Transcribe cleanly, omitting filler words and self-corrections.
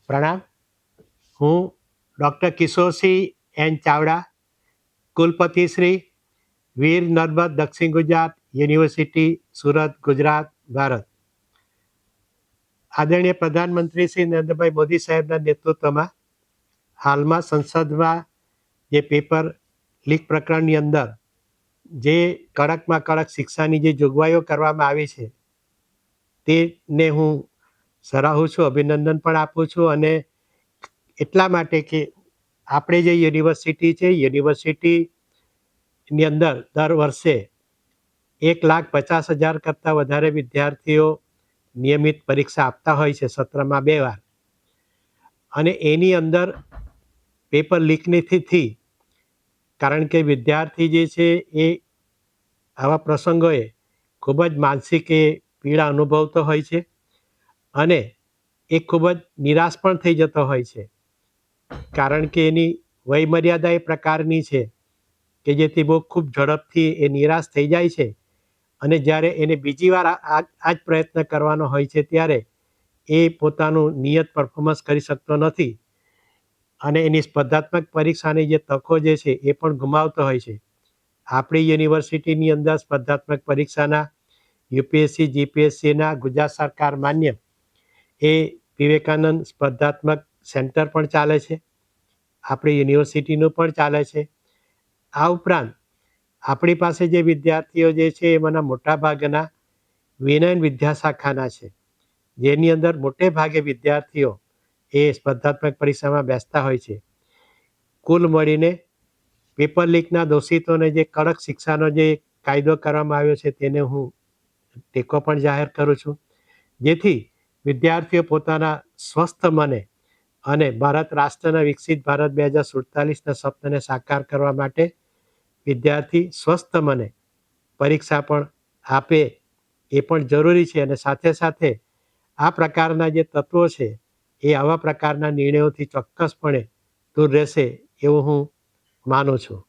પ્રણામ. હું doctor Kishorsinh N Chavda, કુલપતિ શ્રી વીર નર્મદ દક્ષિણ ગુજરાત યુનિવર્સિટી, સુરત, ગુજરાત, ભારત. આદરણીય પ્રધાનમંત્રી શ્રી નરેન્દ્રભાઈ મોદી સાહેબના નેતૃત્વમાં હાલમાં સંસદમાં જે પેપર લીક પ્રકરણની અંદર જે કડકમાં કડક શિક્ષાની જે જોગવાઈઓ કરવામાં આવી છે તેને હું સરાહું છું, અભિનંદન પણ આપું છું. અને એટલા માટે કે આપણે જે યુનિવર્સિટી છે, યુનિવર્સિટીની અંદર દર વર્ષે 1,50,000 કરતાં વધારે વિદ્યાર્થીઓ નિયમિત પરીક્ષા આપતા હોય છે, સત્રમાં 2 વાર. અને એની અંદર પેપર લીકથી કારણ કે વિદ્યાર્થી જે છે એ આવા પ્રસંગોએ ખૂબ જ માનસિક પીડા અનુભવતો હોય છે અને એ ખૂબ જ નિરાશ પણ થઈ જતો હોય છે, કારણ કે એની વયમર્યાદા એ પ્રકારની છે કે જેથી બહુ ખૂબ ઝડપથી એ નિરાશ થઈ જાય છે. અને જ્યારે એને બીજી વાર આ જ પ્રયત્ન કરવાનો હોય છે ત્યારે એ પોતાનું નિયત પરફોર્મન્સ કરી શકતો નથી અને એની સ્પર્ધાત્મક પરીક્ષાની જે તકો જે છે એ પણ ગુમાવતો હોય છે. આપણી યુનિવર્સિટીની અંદર સ્પર્ધાત્મક પરીક્ષાના યુપીએસસી, જીપીએસસીના ગુજરાત સરકાર માન્ય એ વિવેકાનંદ સ્પર્ધાત્મક સેન્ટર પણ ચાલે છે, આપણી યુનિવર્સિટીનું પણ ચાલે છે. આ ઉપરાંત આપણી પાસે જે વિદ્યાર્થીઓ જે છે એમાંના મોટા ભાગના વિનયન વિદ્યાશાખાના છે, જેની અંદર મોટે ભાગે વિદ્યાર્થીઓ એ સ્પર્ધાત્મક પરીક્ષામાં બેસતા હોય છે. કુલ મળીને પેપર લીકના દોષિતોને જે કડક શિક્ષાનો જે કાયદો કરવામાં આવ્યો છે તેને હું ટેકો પણ જાહેર કરું છું, જેથી વિદ્યાર્થીઓ પોતાના સ્વસ્થ મને અને ભારત રાષ્ટ્રના વિકસિત ભારત 2047ના સપનાને સાકાર કરવા માટે વિદ્યાર્થી સ્વસ્થ મને પરીક્ષા પણ આપે એ પણ જરૂરી છે. અને સાથે સાથે આ પ્રકારના જે તત્વો છે એ આવા પ્રકારના નિર્ણયોથી ચોક્કસપણે દૂર રહેશે એવું હું માનું છું.